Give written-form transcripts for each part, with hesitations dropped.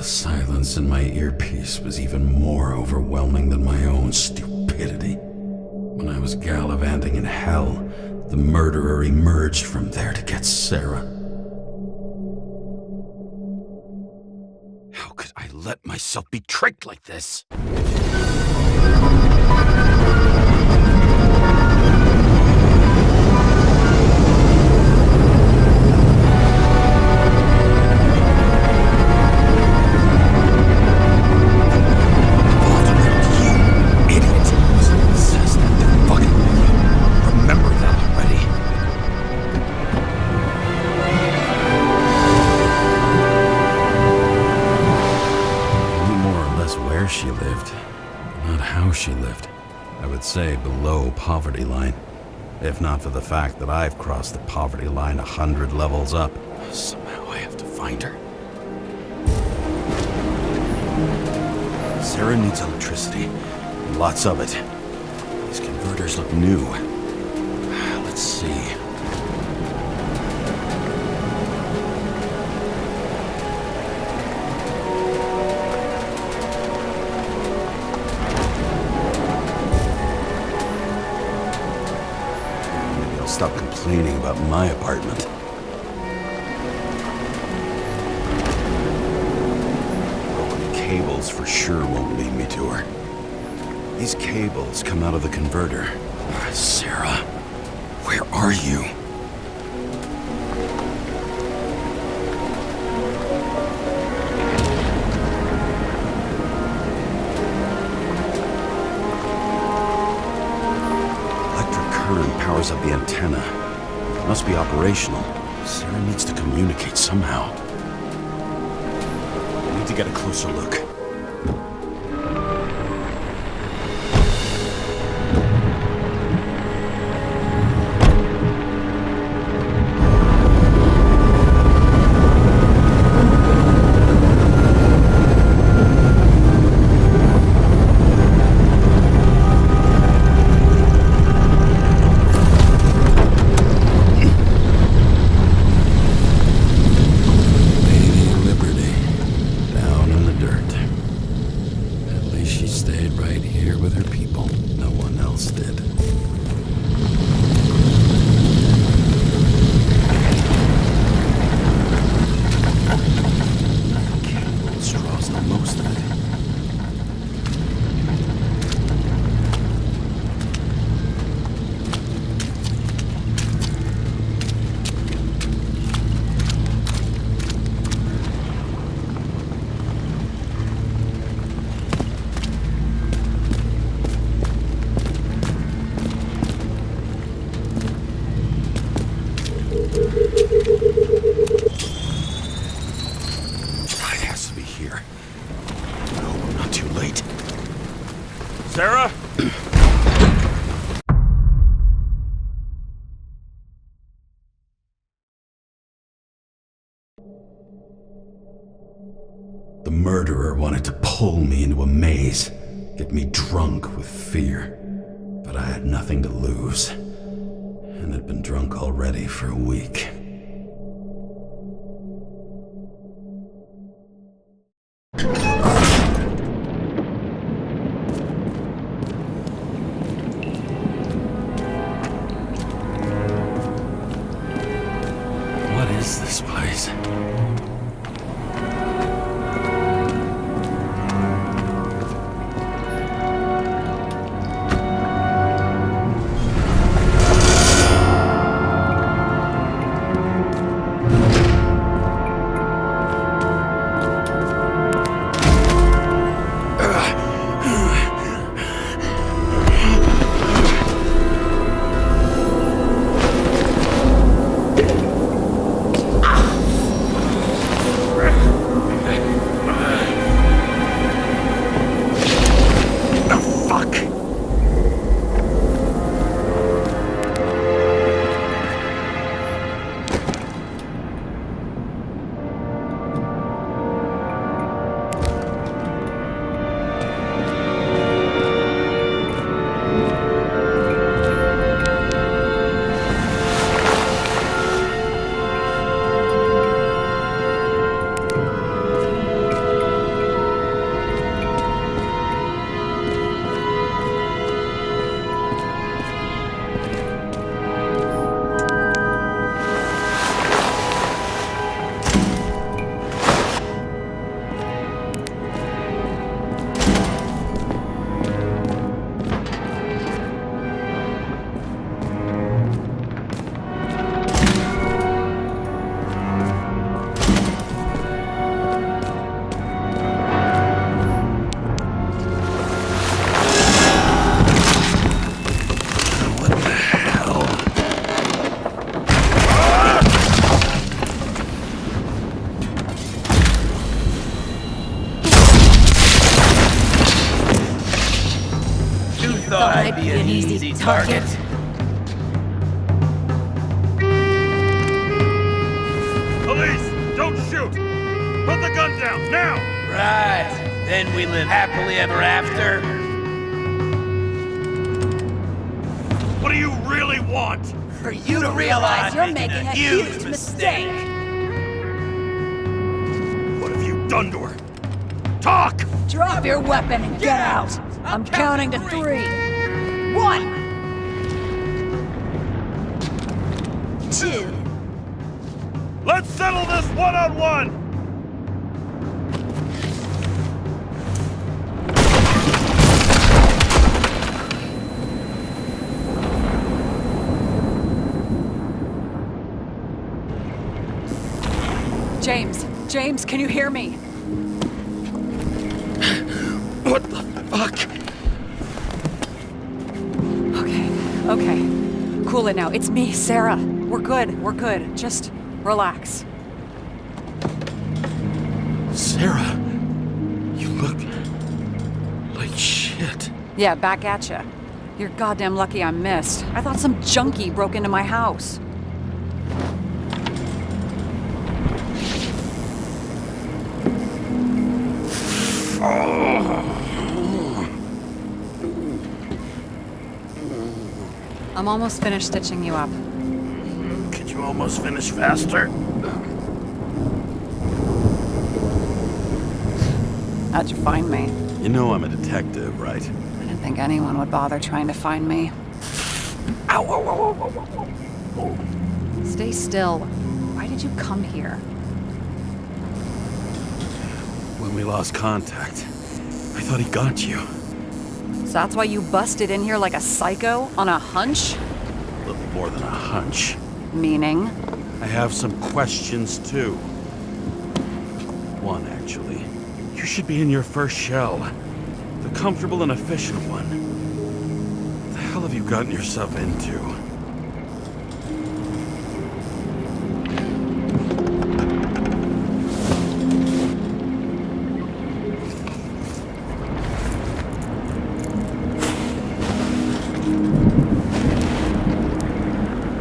The silence in my earpiece was even more overwhelming than my own stupidity. When I was gallivanting in hell, the murderer emerged from there to get Sarah. How could I let myself be tricked like this? She lived, not how she lived. I would say below poverty line, if not for the fact that I've crossed the poverty line 100 levels up. Somehow I have to find her. Sarah needs electricity, lots of it. These converters look new. Let's see. Stop complaining about my apartment. Oh, the cables for sure won't lead me to her. These cables come out of the converter. Sarah, where are you? Powers up the antenna. It must be operational. Sarah needs to communicate somehow. I need to get a closer look. Sarah? The murderer wanted to pull me into a maze, get me drunk with fear. But I had nothing to lose, and had been drunk already for a week. What is this place? thought I'd be an easy target. Police, don't shoot! Put the gun down, now! Right, then we live happily ever after. What do you really want? For you to realize you're making a huge mistake. What have you done to her? Talk! Drop your weapon and get out! I'm counting to 3. 1! 2. Let's settle this one-on-one! James, can you hear me? What the fuck? Okay. Cool it now. It's me, Sarah. We're good. Just relax. Sarah, you look like shit. Yeah, back at ya. You're goddamn lucky I missed. I thought some junkie broke into my house. I'm almost finished stitching you up. Could you almost finish faster? How'd you find me? You know I'm a detective, right? I didn't think anyone would bother trying to find me. Ow, ow, ow, ow, ow, ow. Stay still. Why did you come here? When we lost contact, I thought he got you. So that's why you busted in here like a psycho on a hunch? A little more than a hunch. Meaning? I have some questions, too. One, actually. You should be in your first shell. The comfortable and efficient one. What the hell have you gotten yourself into?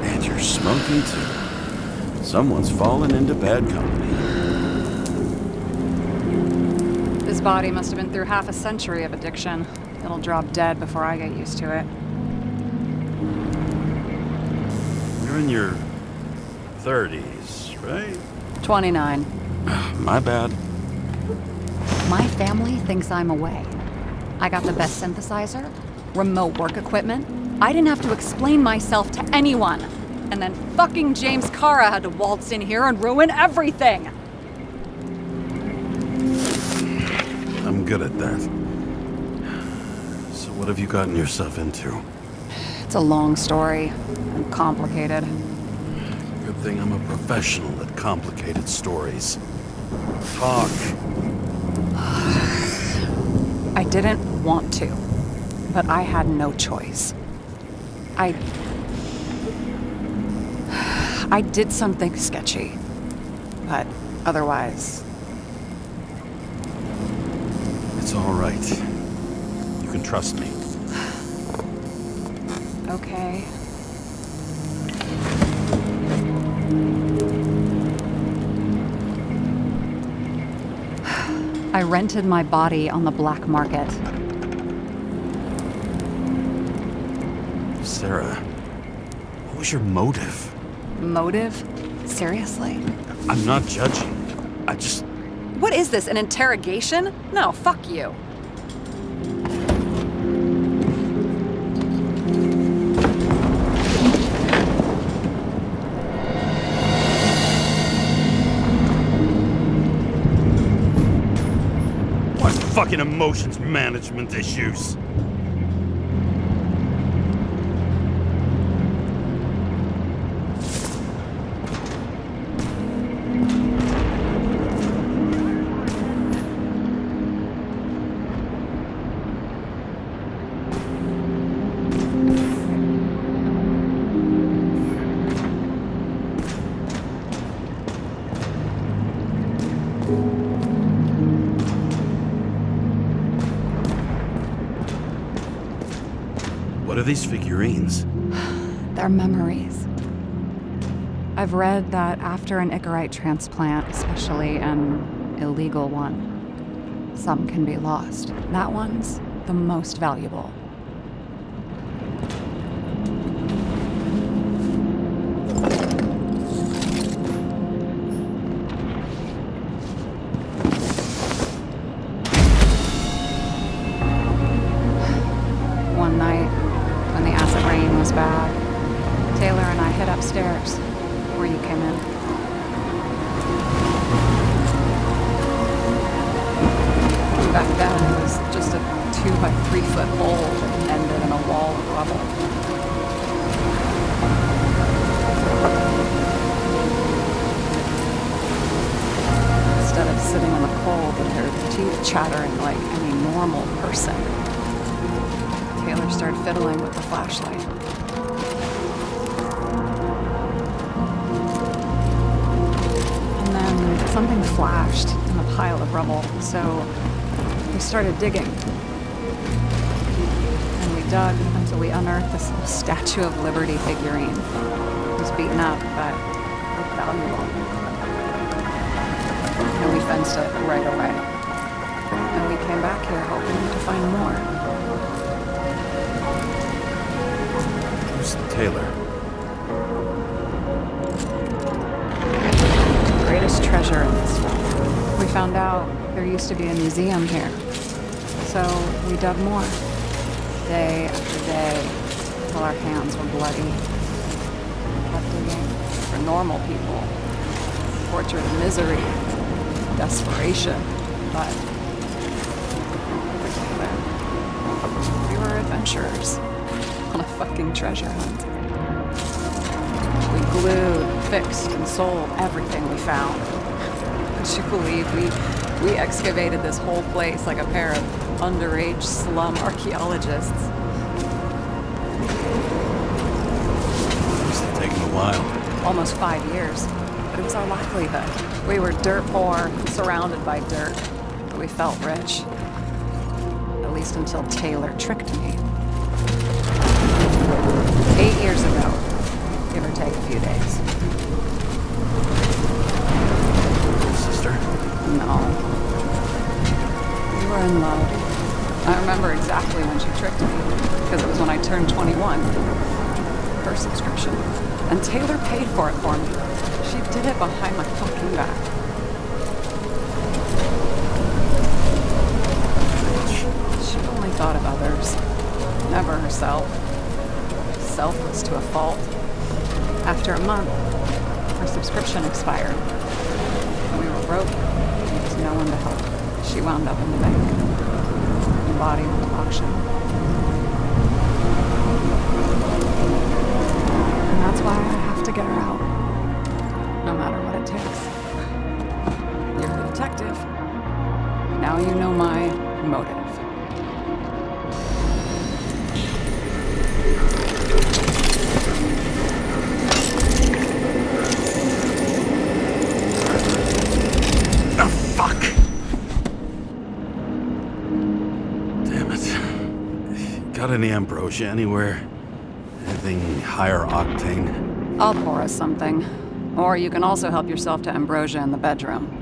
And you're smoking, too. Someone's fallen into bad company. His body must have been through half a century of addiction. It'll drop dead before I get used to it. You're in your 30s, right? 29. My bad. My family thinks I'm away. I got the best synthesizer, remote work equipment. I didn't have to explain myself to anyone. And then fucking James Karra had to waltz in here and ruin everything. I'm good at that. So what have you gotten yourself into? It's a long story and complicated. Good thing I'm a professional at complicated stories. Talk. I didn't want to, but I had no choice. I did something sketchy, but otherwise... It's all right. You can trust me. Okay. I rented my body on the black market. Sarah, what was your motive? Motive? Seriously? I'm not judging. I just... What is this, an interrogation? No, fuck you. What fucking emotions management issues? What are these figurines? They're memories. I've read that after an Icarite transplant, especially an illegal one, some can be lost. That one's the most valuable. One night, when the acid rain was bad, Taylor and I hid upstairs, where you came in. Back then, it was just a 2 by 3 foot hole that ended in a wall of rubble. Instead of sitting in the cold with her teeth chattering like any normal person, Taylor started fiddling with the flashlight. And then something flashed in a pile of rubble, so we started digging. And we dug until we unearthed this little Statue of Liberty figurine. It was beaten up, but looked valuable. And we fenced it right away. And we came back here hoping to find more. Who's Taylor? Greatest treasure in this world. We found out there used to be a museum here. So we dug more. Day after day, till our hands were bloody. We kept digging for normal people. Torture and misery. Desperation. But we were adventurers on a fucking treasure hunt. We glued, fixed, and sold everything we found. Would you believe we excavated this whole place like a pair of underage slum archaeologists? Must have taken a while. Almost 5 years. But it was our livelihood. We were dirt poor, surrounded by dirt. But we felt rich. At least until Taylor tricked me. 8 years ago. Give or take a few days. Sister? No. We were in love. I remember exactly when she tricked me, because it was when I turned 21. Her subscription. And Taylor paid for it for me. She did it behind my fucking back. She only thought of others, never herself. Selfless to a fault. After a month, her subscription expired. We were broke. There was no one to help. She wound up in the bank. Her body on the auction. And that's why I have to get her out. No matter what it takes. You're the detective. Now you know my motive. Got any ambrosia anywhere? Anything higher octane? I'll pour us something. Or you can also help yourself to ambrosia in the bedroom.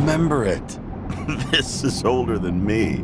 Remember it. This is older than me.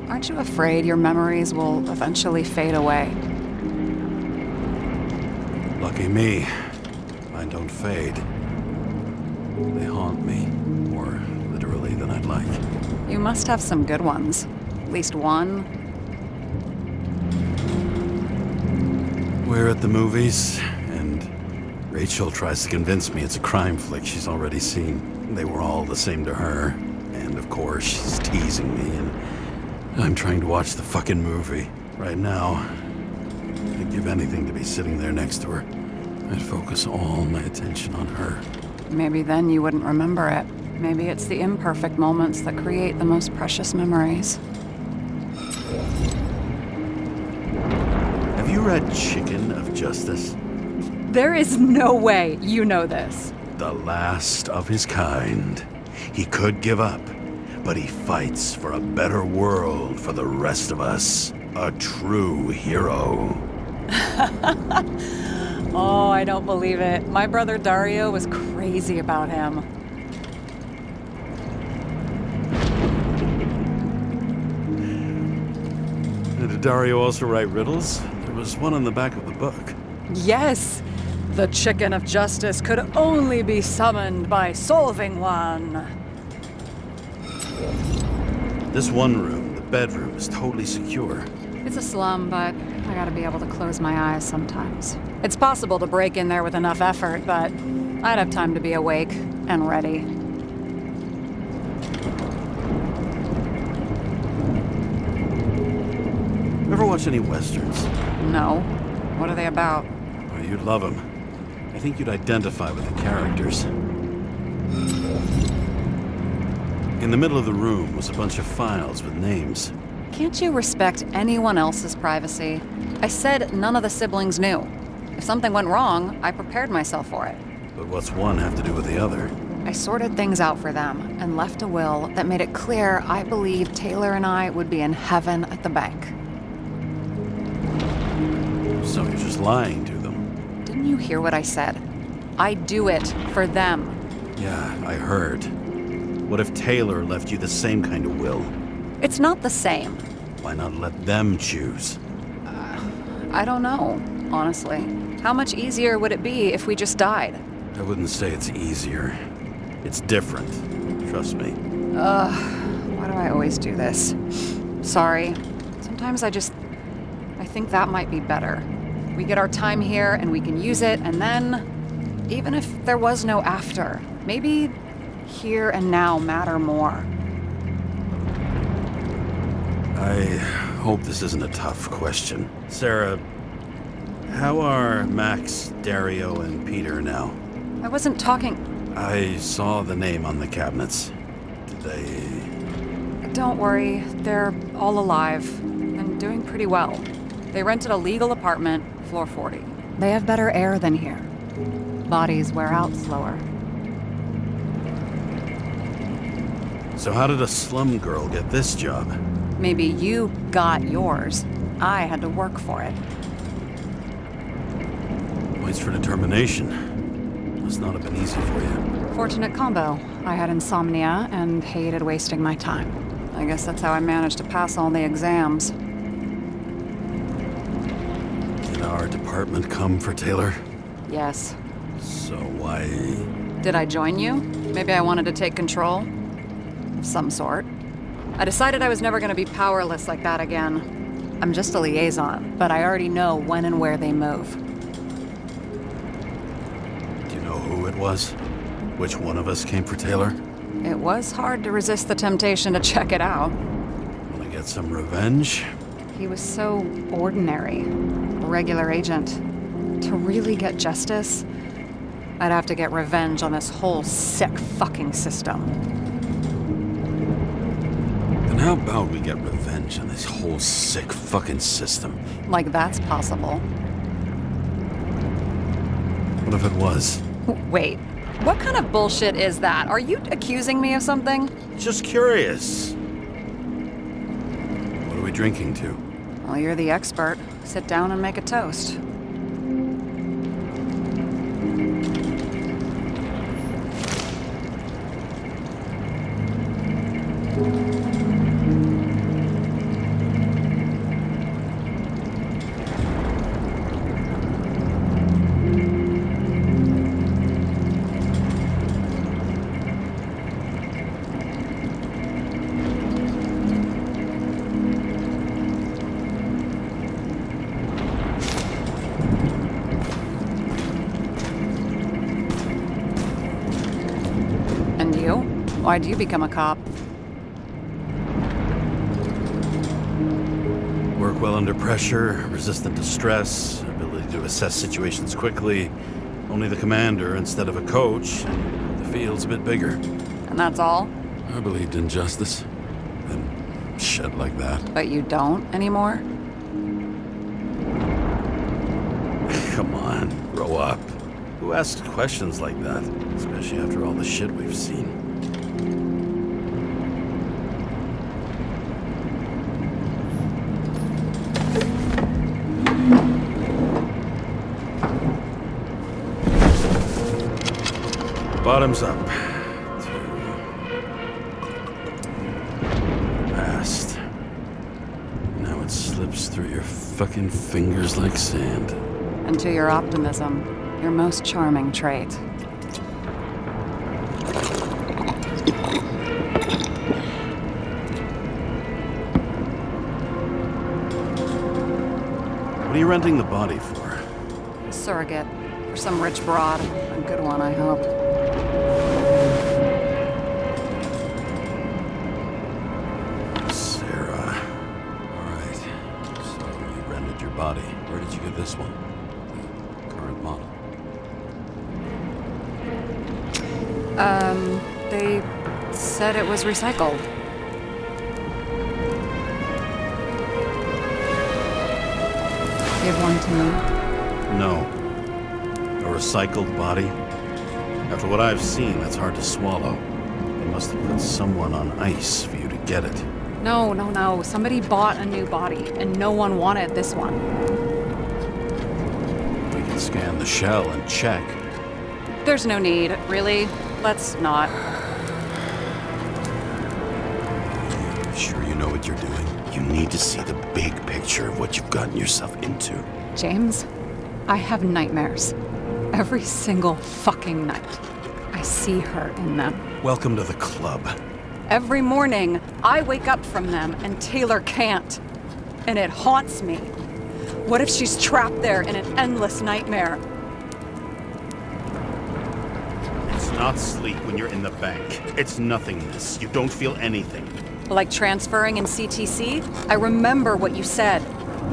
Aren't you afraid your memories will eventually fade away? Lucky me. Mine don't fade. They haunt me, more literally than I'd like. You must have some good ones. At least one. We're at the movies, and Rachel tries to convince me it's a crime flick she's already seen. They were all the same to her. And of course, she's teasing me, and I'm trying to watch the fucking movie. Right now, I'd give anything to be sitting there next to her. I'd focus all my attention on her. Maybe then you wouldn't remember it. Maybe it's the imperfect moments that create the most precious memories. Have you read Chicken of Justice? There is no way you know this. The last of his kind. He could give up, but he fights for a better world for the rest of us. A true hero. Oh, I don't believe it. My brother Dario was crazy about him. Did Dario also write riddles? There was one on the back of the book. Yes! The chicken of justice could only be summoned by solving one. This one room, the bedroom, is totally secure. It's a slum, but I gotta be able to close my eyes sometimes. It's possible to break in there with enough effort, but I'd have time to be awake and ready. Ever watch any westerns? No. What are they about? Oh, you'd love them. I think you'd identify with the characters. In the middle of the room was a bunch of files with names. Can't you respect anyone else's privacy? I said none of the siblings knew. If something went wrong, I prepared myself for it. But what's one have to do with the other? I sorted things out for them and left a will that made it clear I believed Taylor and I would be in heaven at the bank. So you're just lying to them? Didn't you hear what I said? I do it for them. Yeah, I heard. What if Taylor left you the same kind of will? It's not the same. Why not let them choose? I don't know, honestly. How much easier would it be if we just died? I wouldn't say it's easier. It's different. Trust me. Why do I always do this? Sorry. Sometimes I think that might be better. We get our time here and we can use it, and then, even if there was no after, maybe here and now matter more. I hope this isn't a tough question. Sarah, how are Max, Dario, and Peter now? I wasn't talking... I saw the name on the cabinets. Did they... Don't worry, they're all alive and doing pretty well. They rented a legal apartment, floor 40. They have better air than here. Bodies wear out slower. So how did a slum girl get this job? Maybe you got yours. I had to work for it. Points for determination. Must not have been easy for you. Fortunate combo. I had insomnia and hated wasting my time. I guess that's how I managed to pass all the exams. Did our department come for Taylor? Yes. So why... Did I join you? Maybe I wanted to take control? Of some sort. I decided I was never going to be powerless like that again. I'm just a liaison, but I already know when and where they move. Do you know who it was? Which one of us came for Taylor? It was hard to resist the temptation to check it out. Wanna get some revenge? He was so ordinary. A regular agent. To really get justice, I'd have to get revenge on this whole sick fucking system. Then how about we get revenge on this whole sick fucking system? Like that's possible. What if it was? Wait, what kind of bullshit is that? Are you accusing me of something? Just curious. What are we drinking to? Well, you're the expert. Sit down and make a toast. Why'd you become a cop? Work well under pressure, resistant to stress, ability to assess situations quickly. Only the commander instead of a coach, and the field's a bit bigger. And that's all? I believed in justice. And shit like that. But you don't anymore? Come on, grow up. Who asks questions like that? Especially after all the shit we've seen. Bottoms up. Past. Now it slips through your fucking fingers like sand. And to your optimism, your most charming trait. What are you renting the body for? Surrogate. For some rich broad. A good one, I hope. Sarah. Alright. So you rented your body. Where did you get this one? The current model. They said it was recycled. Give one to me. No. A recycled body? After what I've seen, that's hard to swallow. They must have put someone on ice for you to get it. No. Somebody bought a new body, and no one wanted this one. We can scan the shell and check. There's no need, really. Let's not. Sure you know what you're doing? You need to see the big picture of what you've gotten yourself into. James, I have nightmares. Every single fucking night. I see her in them. Welcome to the club. Every morning, I wake up from them and Taylor can't. And it haunts me. What if she's trapped there in an endless nightmare? It's not sleep when you're in the bank. It's nothingness. You don't feel anything. Like transferring in CTC? I remember what you said.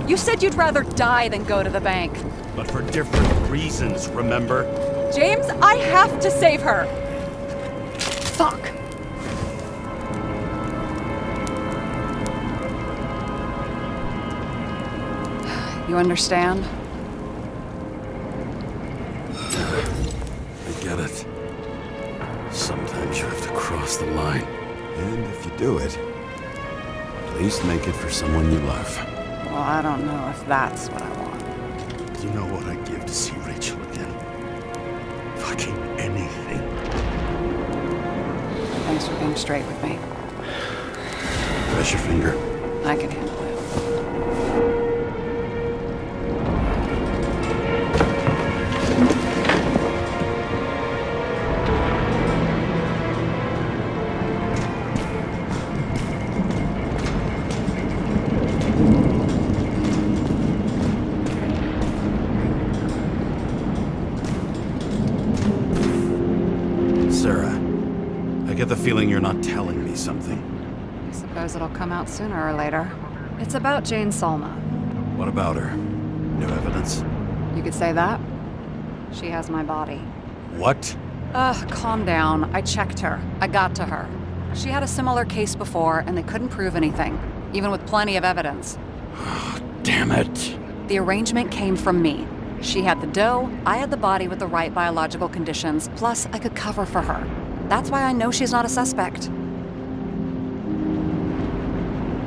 You said you'd rather die than go to the bank. But for different reasons, remember? James, I have to save her! Fuck. You understand? I get it. Sometimes you have to cross the line. And if you do it, at least make it for someone you love. Well, I don't know if that's what I want. You know what I'd give to see Rachel again? Fucking anything. Thanks for being straight with me. Press your finger. I can handle it. Sarah, I get the feeling you're not telling me something. I suppose it'll come out sooner or later. It's about Jane Salma. What about her? New evidence? You could say that. She has my body. What? Calm down. I checked her. I got to her. She had a similar case before, and they couldn't prove anything, even with plenty of evidence. Damn it. The arrangement came from me. She had the dough, I had the body with the right biological conditions, plus I could cover for her. That's why I know she's not a suspect.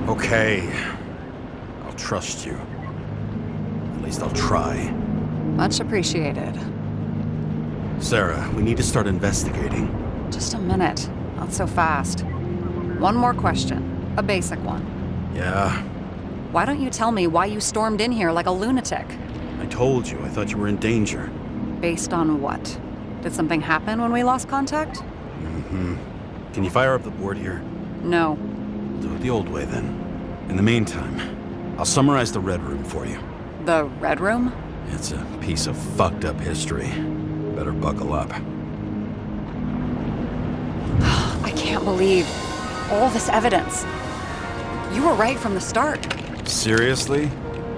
Okay. I'll trust you. At least I'll try. Much appreciated. Sarah, we need to start investigating. Just a minute. Not so fast. One more question. A basic one. Yeah? Why don't you tell me why you stormed in here like a lunatic? I told you, I thought you were in danger. Based on what? Did something happen when we lost contact? Mm-hmm. Can you fire up the board here? No. Do it the old way, then. In the meantime, I'll summarize the Red Room for you. The Red Room? It's a piece of fucked up history. Better buckle up. I can't believe all this evidence. You were right from the start. Seriously?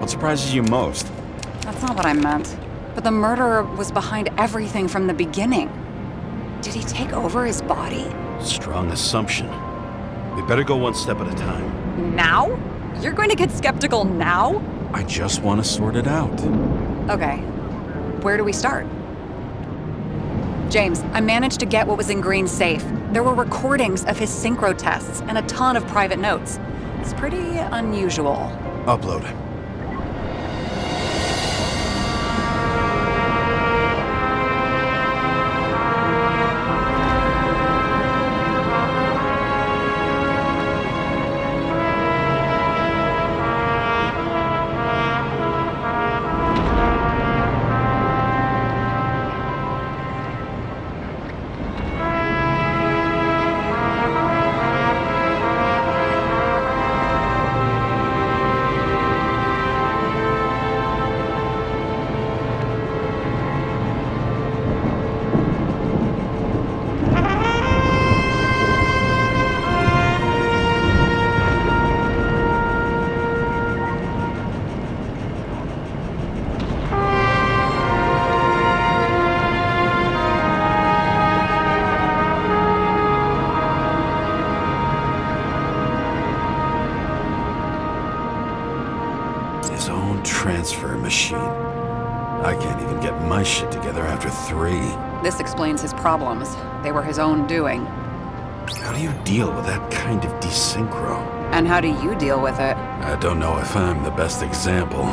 What surprises you most? That's not what I meant. But the murderer was behind everything from the beginning. Did he take over his body? Strong assumption. We better go one step at a time. Now? You're going to get skeptical now? I just want to sort it out. Okay. Where do we start? James, I managed to get what was in Green's safe. There were recordings of his synchro tests and a ton of private notes. It's pretty unusual. Upload. Transfer machine. I can't even get my shit together after 3. This explains his problems. They were his own doing. How do you deal with that kind of desynchro? And how do you deal with it? I don't know if I'm the best example.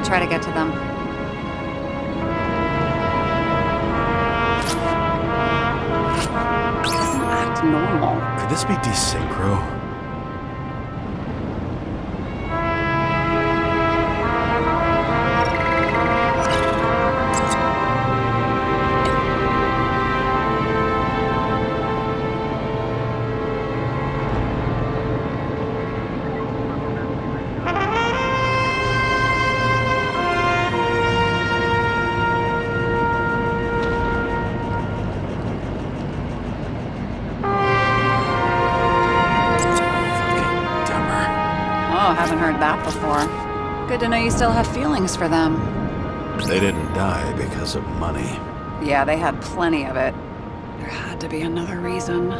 Try to get to them. It doesn't act normal. Could this be desynchro? Haven't heard that before. Good to know you still have feelings for them. They didn't die because of money. Yeah, they had plenty of it. There had to be another reason.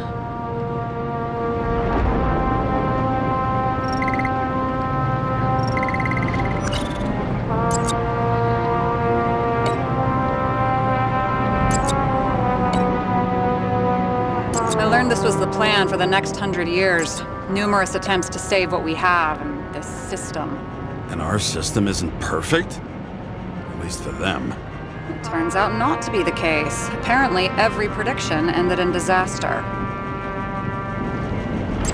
I learned this was the plan for the next 100 years. Numerous attempts to save what we have in this system. And our system isn't perfect? At least for them. It turns out not to be the case. Apparently, every prediction ended in disaster.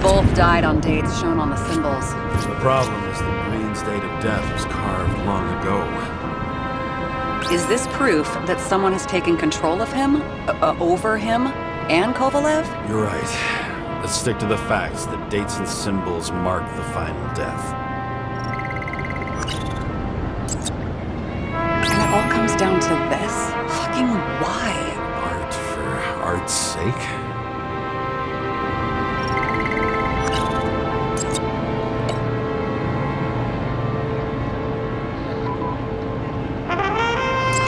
Both died on dates shown on the symbols. The problem is that Green's date of death was carved long ago. Is this proof that someone has taken control of him? Over him? And Kovalev? You're right. Let's stick to the facts. The dates and symbols mark the final death. And it all comes down to this? Fucking why? Art for art's sake?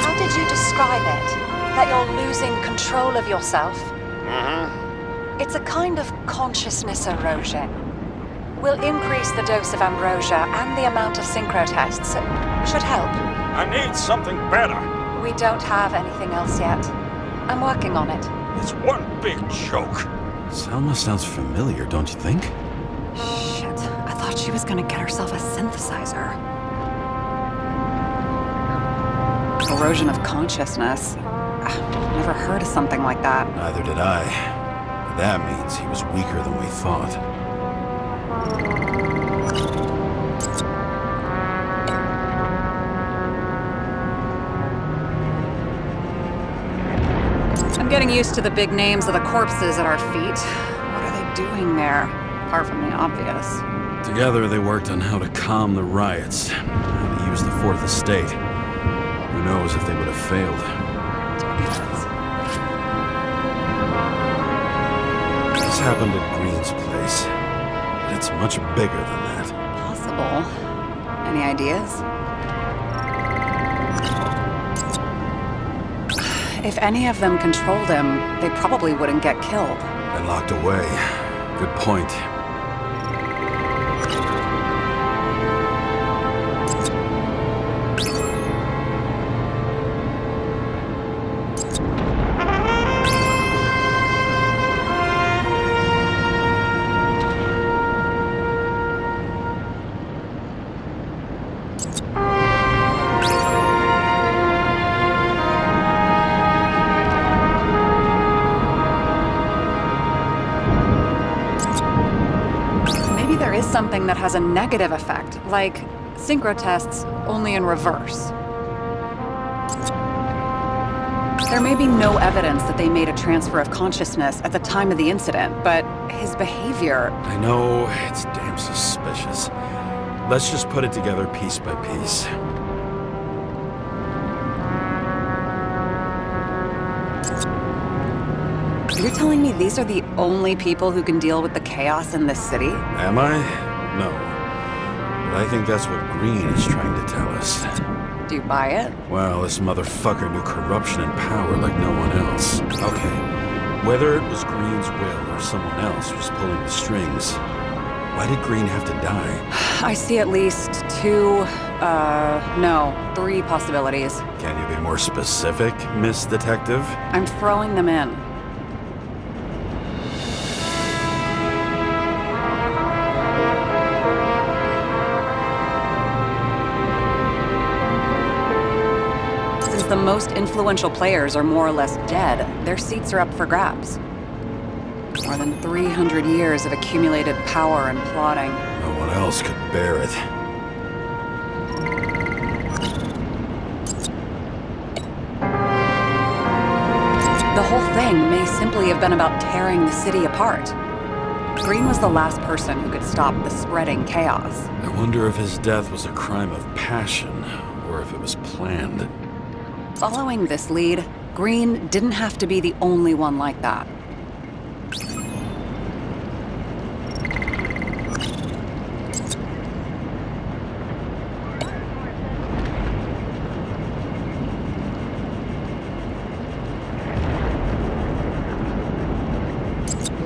How did you describe it? That you're losing control of yourself? It's a kind of consciousness erosion. We'll increase the dose of ambrosia and the amount of synchro tests. Should help. I need something better. We don't have anything else yet. I'm working on it. It's one big joke. Selma sounds familiar, don't you think? Shit, I thought she was gonna get herself a synthesizer. Erosion of consciousness. Never heard of something like that. Neither did I. That means he was weaker than we thought. I'm getting used to the big names of the corpses at our feet. What are they doing there, apart from the obvious? Together they worked on how to calm the riots, how to use the Fourth Estate. Who knows if they would have failed. This happened at Green's place, but it's much bigger than that. Possible. Any ideas? If any of them controlled him, they probably wouldn't get killed. And locked away. Good point. Something that has a negative effect, like synchro tests, only in reverse. There may be no evidence that they made a transfer of consciousness at the time of the incident, but his behavior... I know, it's damn suspicious. Let's just put it together piece by piece. You're telling me these are the only people who can deal with the chaos in this city? Am I? No. But I think that's what Green is trying to tell us. Do you buy it? Well, this motherfucker knew corruption and power like no one else. Okay, whether it was Green's will or someone else was pulling the strings, why did Green have to die? I see at least three possibilities. Can you be more specific, Miss Detective? I'm throwing them in. The most influential players are more or less dead. Their seats are up for grabs. More than 300 years of accumulated power and plotting. No one else could bear it. The whole thing may simply have been about tearing the city apart. Green was the last person who could stop the spreading chaos. I wonder if his death was a crime of passion, or if it was planned. Following this lead, Green didn't have to be the only one like that.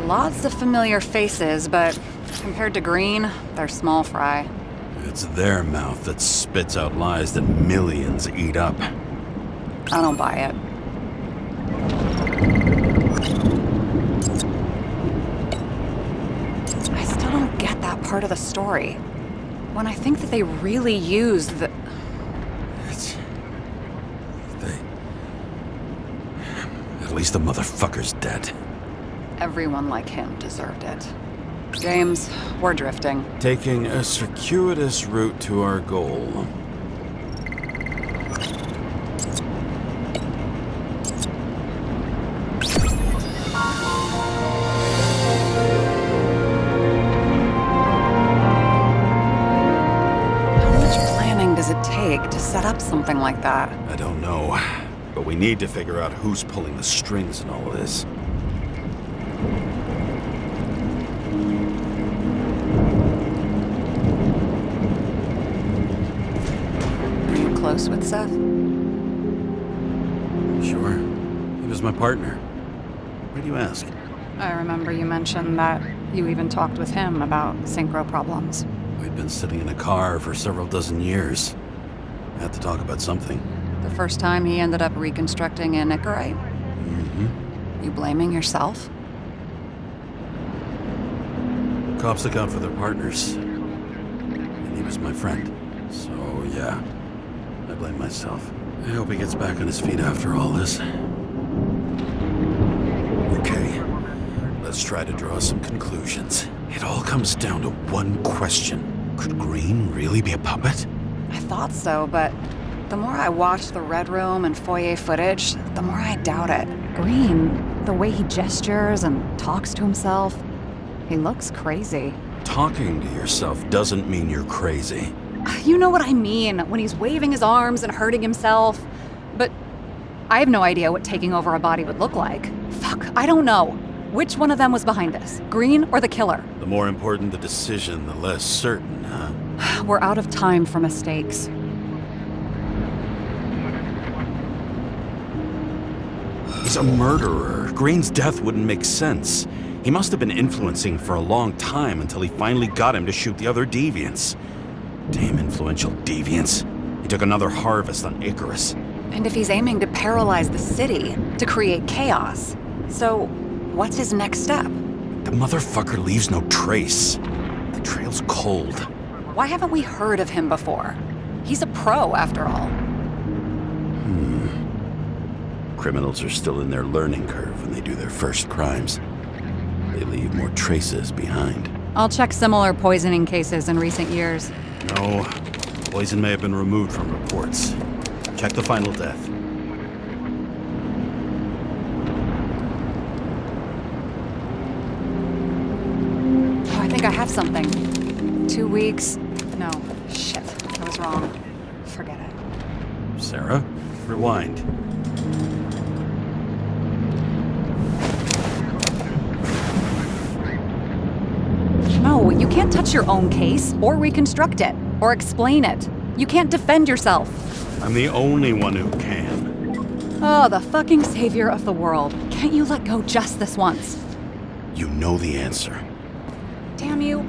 Lots of familiar faces, but compared to Green, they're small fry. It's their mouth that spits out lies that millions eat up. I don't buy it. I still don't get that part of the story. When I think that they really used the... At least the motherfucker's dead. Everyone like him deserved it. James, we're drifting. Taking a circuitous route to our goal. To set up something like that? I don't know, but we need to figure out who's pulling the strings in all of this. Are you close with Seth? Sure. He was my partner. Why do you ask? I remember you mentioned that you even talked with him about synchro problems. We'd been sitting in a car for several dozen years. Had to talk about something. The first time he ended up reconstructing an Igra? Mm-hmm. You blaming yourself? Cops look out for their partners. And he was my friend. So, yeah. I blame myself. I hope he gets back on his feet after all this. Okay. Let's try to draw some conclusions. It all comes down to one question. Could Green really be a puppet? I thought so, but the more I watch the Red Room and foyer footage, the more I doubt it. Green, the way he gestures and talks to himself, he looks crazy. Talking to yourself doesn't mean you're crazy. You know what I mean, when he's waving his arms and hurting himself. But I have no idea what taking over a body would look like. Fuck, I don't know. Which one of them was behind this, Green or the killer? The more important the decision, the less certain, huh? We're out of time for mistakes. He's a murderer. Green's death wouldn't make sense. He must have been influencing for a long time until he finally got him to shoot the other deviants. Damn influential deviants. He took another harvest on Icarus. And if he's aiming to paralyze the city, to create chaos, so what's his next step? The motherfucker leaves no trace. The trail's cold. Why haven't we heard of him before? He's a pro, after all. Criminals are still in their learning curve when they do their first crimes. They leave more traces behind. I'll check similar poisoning cases in recent years. No, poison may have been removed from reports. Check the final death. Oh, I think I have something. 2 weeks. No, shit, I was wrong. Forget it. Sarah, rewind. No, you can't touch your own case, or reconstruct it, or explain it. You can't defend yourself. I'm the only one who can. Oh, the fucking savior of the world. Can't you let go just this once? You know the answer. Damn you.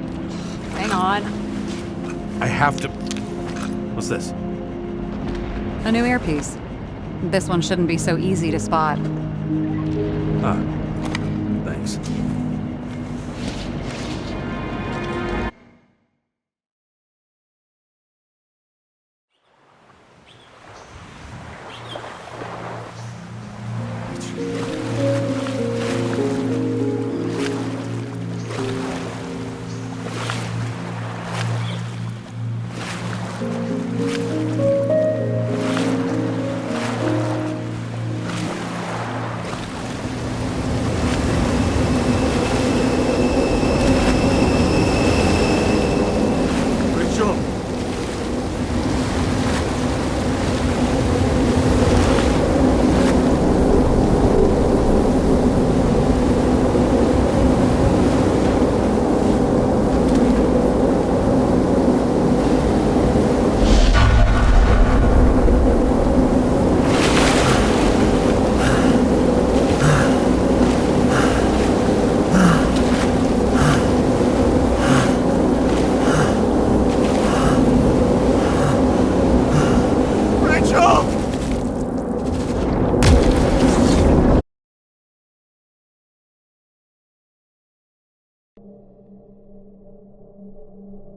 Hang on. I have to... What's this? A new earpiece. This one shouldn't be so easy to spot. Ah, thanks.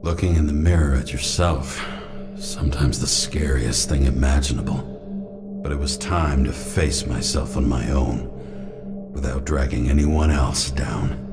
Looking in the mirror at yourself, sometimes the scariest thing imaginable. But it was time to face myself on my own, without dragging anyone else down.